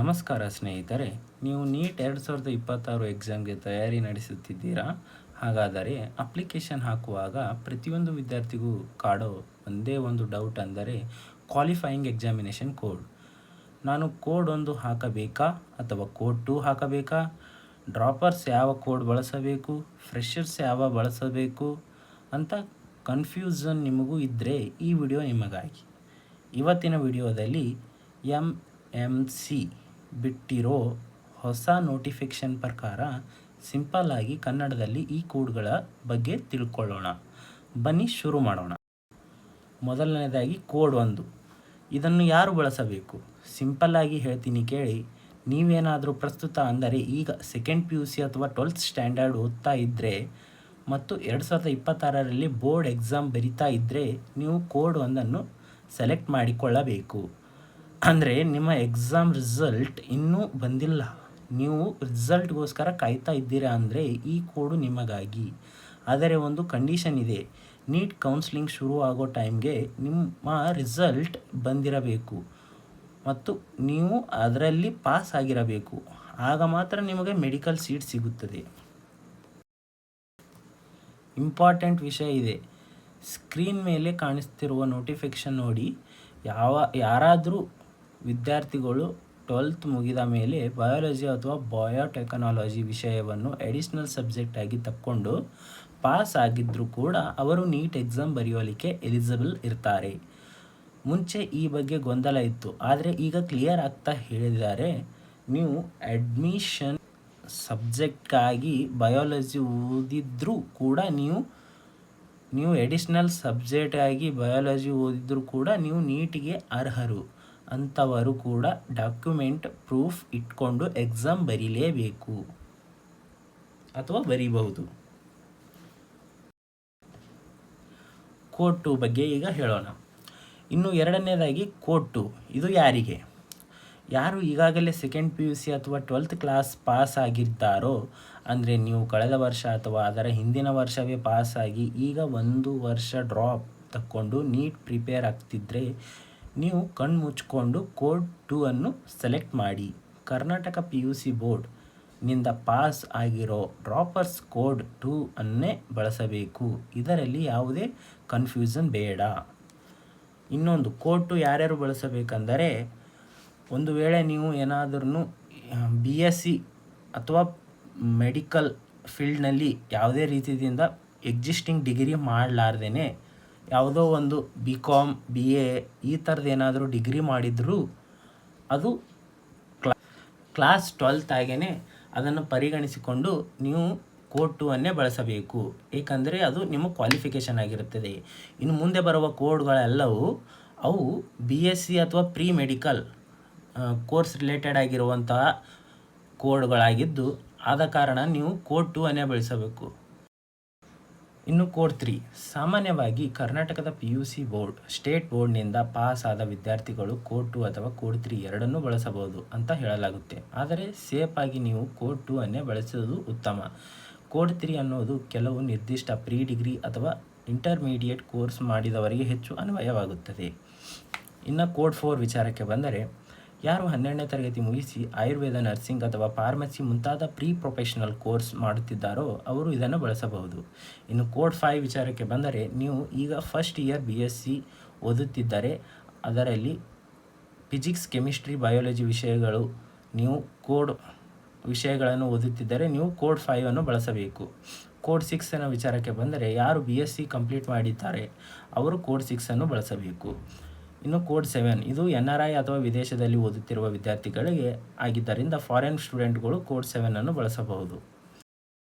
ನಮಸ್ಕಾರ ಸ್ನೇಹಿತರೆ, ನೀವು ನೀಟ್ 2026 ಎಕ್ಸಾಮ್ಗೆ ತಯಾರಿ ನಡೆಸುತ್ತಿದ್ದೀರಾ? ಹಾಗಾದರೆ ಅಪ್ಲಿಕೇಶನ್ ಹಾಕುವಾಗ ಪ್ರತಿಯೊಂದು ವಿದ್ಯಾರ್ಥಿಗೂ ಕಾಡೋ ಒಂದೇ ಒಂದು ಡೌಟ್ ಅಂದರೆ ಕ್ವಾಲಿಫೈಯಿಂಗ್ ಎಕ್ಸಾಮಿನೇಷನ್ ಕೋಡ್. ನಾನು ಕೋಡ್ 1 ಹಾಕಬೇಕಾ ಅಥವಾ ಕೋಡ್ 2 ಹಾಕಬೇಕಾ? ಡ್ರಾಪರ್ಸ್ ಯಾವ ಕೋಡ್ ಬಳಸಬೇಕು, ಫ್ರೆಷರ್ಸ್ ಯಾವ ಬಳಸಬೇಕು ಅಂತ ಕನ್ಫ್ಯೂಷನ್ ನಿಮಗೂ ಇದ್ದರೆ ಈ ವಿಡಿಯೋ ನಿಮಗಾಗಿ. ಇವತ್ತಿನ ವಿಡಿಯೋದಲ್ಲಿ MMC ಬಿಟ್ಟಿರೋ ಹೊಸ ನೋಟಿಫಿಕೇಷನ್ ಪ್ರಕಾರ ಸಿಂಪಲ್ ಆಗಿ ಕನ್ನಡದಲ್ಲಿ ಈ ಕೋಡ್ಗಳ ಬಗ್ಗೆ ತಿಳ್ಕೊಳ್ಳೋಣ. ಬನ್ನಿ ಶುರು ಮಾಡೋಣ. ಮೊದಲನೇದಾಗಿ ಕೋಡ್ 1. ಇದನ್ನು ಯಾರು ಬಳಸಬೇಕು? ಸಿಂಪಲ್ ಆಗಿ ಹೇಳ್ತೀನಿ ಕೇಳಿ. ನೀವೇನಾದರೂ ಪ್ರಸ್ತುತ ಅಂದರೆ ಈಗ ಸೆಕೆಂಡ್ PUC ಅಥವಾ 12th ಸ್ಟ್ಯಾಂಡರ್ಡ್ ಓದ್ತಾ ಇದ್ದರೆ ಮತ್ತು 2026ರಲ್ಲಿ ಬೋರ್ಡ್ ಎಕ್ಸಾಮ್ ಬರಿತಾ ಇದ್ದರೆ ನೀವು ಕೋಡ್ 1ಅನ್ನು ಸೆಲೆಕ್ಟ್ ಮಾಡಿಕೊಳ್ಳಬೇಕು. ಅಂದರೆ ನಿಮ್ಮ ಎಕ್ಸಾಮ್ ರಿಸಲ್ಟ್ ಇನ್ನೂ ಬಂದಿಲ್ಲ, ನೀವು ರಿಸಲ್ಟ್ಗೋಸ್ಕರ ಕಾಯ್ತಾ ಇದ್ದೀರಾ ಅಂದರೆ ಈ ಕೋಡು ನಿಮಗಾಗಿ. ಆದರೆ ಒಂದು ಕಂಡೀಷನ್ ಇದೆ, ನೀಟ್ ಕೌನ್ಸಿಲಿಂಗ್ ಶುರು ಆಗೋ ಟೈಮ್ಗೆ ನಿಮ್ಮ ರಿಸಲ್ಟ್ ಬಂದಿರಬೇಕು ಮತ್ತು ನೀವು ಅದರಲ್ಲಿ ಪಾಸ್ ಆಗಿರಬೇಕು. ಆಗ ಮಾತ್ರ ನಿಮಗೆ ಮೆಡಿಕಲ್ ಸೀಟ್ ಸಿಗುತ್ತದೆ. ಇಂಪಾರ್ಟೆಂಟ್ ವಿಷಯ ಇದೆ, ಸ್ಕ್ರೀನ್ ಮೇಲೆ ಕಾಣಿಸ್ತಿರುವ ನೋಟಿಫಿಕೇಷನ್ ನೋಡಿ. ಯಾರಾದರೂ ವಿದ್ಯಾರ್ಥಿಗಳು 12th ಮುಗಿದ ಮೇಲೆ ಬಯಾಲಜಿ ಅಥವಾ ಬಯೋಟೆಕ್ನಾಲಜಿ ವಿಷಯವನ್ನು ಅಡಿಷ್ನಲ್ ಸಬ್ಜೆಕ್ಟ್ ಆಗಿ ತಕ್ಕೊಂಡು ಪಾಸ್ ಆಗಿದ್ದರೂ ಕೂಡ ಅವರು ನೀಟ್ ಎಕ್ಸಾಮ್ ಬರೆಯೋಲಿಕ್ಕೆ ಎಲಿಜಿಬಲ್ ಇರ್ತಾರೆ. ಮುಂಚೆ ಈ ಬಗ್ಗೆ ಗೊಂದಲ ಇತ್ತು, ಆದರೆ ಈಗ ಕ್ಲಿಯರ್ ಆಗ್ತಾ ಹೇಳಿದ್ದಾರೆ. ನೀವು ಅಡ್ಮಿಷನ್ ಸಬ್ಜೆಕ್ಟ್ಗಾಗಿ ಬಯಾಲಜಿ ಓದಿದ್ರೂ ಕೂಡ ನೀವು ಎಡಿಷ್ನಲ್ ಸಬ್ಜೆಕ್ಟ್ ಆಗಿ ಬಯಾಲಜಿ ಓದಿದ್ರೂ ಕೂಡ ನೀವು ನೀಟಿಗೆ ಅರ್ಹರು. ಅಂಥವರು ಕೂಡ ಡಾಕ್ಯುಮೆಂಟ್ ಪ್ರೂಫ್ ಇಟ್ಕೊಂಡು ಎಕ್ಸಾಮ್ ಬರೀಲೇಬೇಕು ಅಥವಾ ಬರೀಬಹುದು. ಕೋಡ್ 2 ಬಗ್ಗೆ ಈಗ ಹೇಳೋಣ. ಇನ್ನು ಎರಡನೇದಾಗಿ ಕೋಡ್ 2. ಇದು ಯಾರಿಗೆ? ಯಾರು ಈಗಾಗಲೇ ಸೆಕೆಂಡ್ PUC ಅಥವಾ 12th ಕ್ಲಾಸ್ ಪಾಸ್ ಆಗಿದ್ದಾರೋ, ಅಂದರೆ ನೀವು ಕಳೆದ ವರ್ಷ ಅಥವಾ ಅದರ ಹಿಂದಿನ ವರ್ಷವೇ ಪಾಸಾಗಿ ಈಗ 1 ವರ್ಷ ಡ್ರಾಪ್ ತಕ್ಕೊಂಡು ನೀಟ್ ಪ್ರಿಪೇರ್ ಆಗ್ತಿದ್ರೆ ನೀವು ಕಣ್ಣು ಮುಚ್ಕೊಂಡು ಕೋಡ್ 2ಅನ್ನು ಸೆಲೆಕ್ಟ್ ಮಾಡಿ. ಕರ್ನಾಟಕ PUC ಬೋರ್ಡ್ ನಿಂದ ಪಾಸ್ ಆಗಿರೋ ಡ್ರಾಪರ್ಸ್ ಕೋಡ್ 2 ಅನ್ನೇ ಬಳಸಬೇಕು. ಇದರಲ್ಲಿ ಯಾವುದೇ ಕನ್ಫ್ಯೂಷನ್ ಬೇಡ. ಇನ್ನೊಂದು ಕೋಡ್ 2 ಯಾರ್ಯಾರು ಬಳಸಬೇಕಂದರೆ, ಒಂದು ವೇಳೆ ನೀವು ಏನಾದ್ರೂ BSc ಅಥವಾ ಮೆಡಿಕಲ್ ಫೀಲ್ಡ್ನಲ್ಲಿ ಯಾವುದೇ ರೀತಿಯಿಂದ ಎಕ್ಸಿಸ್ಟಿಂಗ್ ಡಿಗ್ರಿ ಮಾಡಲಾರ್ದೇ ಯಾವುದೋ ಒಂದು BCom BA ಈ ಥರದ್ದು ಏನಾದರೂ ಡಿಗ್ರಿ ಮಾಡಿದರೂ ಅದು ಕ್ಲಾಸ್ 12th ಆಗೇ ಅದನ್ನು ಪರಿಗಣಿಸಿಕೊಂಡು ನೀವು ಕೋಡ್ 2ಅನ್ನೇ ಬಳಸಬೇಕು. ಏಕೆಂದರೆ ಅದು ನಿಮ್ಮ ಕ್ವಾಲಿಫಿಕೇಷನ್ ಆಗಿರುತ್ತದೆ. ಇನ್ನು ಮುಂದೆ ಬರುವ ಕೋಡ್ಗಳೆಲ್ಲವೂ ಅವು BSc ಅಥವಾ ಪ್ರೀ ಮೆಡಿಕಲ್ ಕೋರ್ಸ್ ರಿಲೇಟೆಡ್ ಆಗಿರುವಂತಹ ಕೋಡ್ಗಳಾಗಿದ್ದು, ಆದ ಕಾರಣ ನೀವು ಕೋಡ್ 2ಅನ್ನೇ ಬಳಸಬೇಕು. ಇನ್ನು ಕೋಡ್ 3. ಸಾಮಾನ್ಯವಾಗಿ ಕರ್ನಾಟಕದ PUC ಬೋರ್ಡ್ ಸ್ಟೇಟ್ ಬೋರ್ಡ್ನಿಂದ ಪಾಸ್ ಆದ ವಿದ್ಯಾರ್ಥಿಗಳು ಕೋಡ್ 2 ಅಥವಾ ಕೋಡ್ 3 ಎರಡನ್ನೂ ಬಳಸಬಹುದು ಅಂತ ಹೇಳಲಾಗುತ್ತೆ. ಆದರೆ ಸೇಫ್ ಆಗಿ ನೀವು ಕೋಡ್ 2ಅನ್ನೇ ಬಳಸುವುದು ಉತ್ತಮ. ಕೋಡ್ 3 ಅನ್ನೋದು ಕೆಲವು ನಿರ್ದಿಷ್ಟ ಪ್ರೀ ಡಿಗ್ರಿ ಅಥವಾ ಇಂಟರ್ಮೀಡಿಯೇಟ್ ಕೋರ್ಸ್ ಮಾಡಿದವರಿಗೆ ಹೆಚ್ಚು ಅನ್ವಯವಾಗುತ್ತದೆ. ಇನ್ನು ಕೋಡ್ 4 ವಿಚಾರಕ್ಕೆ ಬಂದರೆ, ಯಾರು 12ನೇ ತರಗತಿ ಮುಗಿಸಿ ಆಯುರ್ವೇದ, ನರ್ಸಿಂಗ್ ಅಥವಾ ಫಾರ್ಮಸಿ ಮುಂತಾದ ಪ್ರೀ ಪ್ರೊಫೆಷನಲ್ ಕೋರ್ಸ್ ಮಾಡುತ್ತಿದ್ದಾರೋ ಅವರು ಇದನ್ನು ಬಳಸಬಹುದು. ಇನ್ನು ಕೋಡ್ 5 ವಿಚಾರಕ್ಕೆ ಬಂದರೆ, ನೀವು ಈಗ ಫಸ್ಟ್ ಇಯರ್ BSc ಓದುತ್ತಿದ್ದರೆ ಅದರಲ್ಲಿ ಫಿಸಿಕ್ಸ್, ಕೆಮಿಸ್ಟ್ರಿ, ಬಯಾಲಜಿ ವಿಷಯಗಳು ನೀವು ಕೋಡ್ ವಿಷಯಗಳನ್ನು ಓದುತ್ತಿದ್ದರೆ ನೀವು ಕೋಡ್ 5ಅನ್ನು ಬಳಸಬೇಕು. ಕೋಡ್ 6ನ ವಿಚಾರಕ್ಕೆ ಬಂದರೆ, ಯಾರು BSc ಕಂಪ್ಲೀಟ್ ಮಾಡಿದ್ದಾರೆ ಅವರು ಕೋಡ್ 6ಅನ್ನು ಬಳಸಬೇಕು. ಇನ್ನು ಕೋಡ್ 7 ಇದು NRI ಅಥವಾ ವಿದೇಶದಲ್ಲಿ ಓದುತ್ತಿರುವ ವಿದ್ಯಾರ್ಥಿಗಳಿಗೆ ಆಗಿದ್ದರಿಂದ ಫಾರಿನ್ ಸ್ಟೂಡೆಂಟ್ಗಳು ಕೋಡ್ 7ಅನ್ನು ಬಳಸಬಹುದು.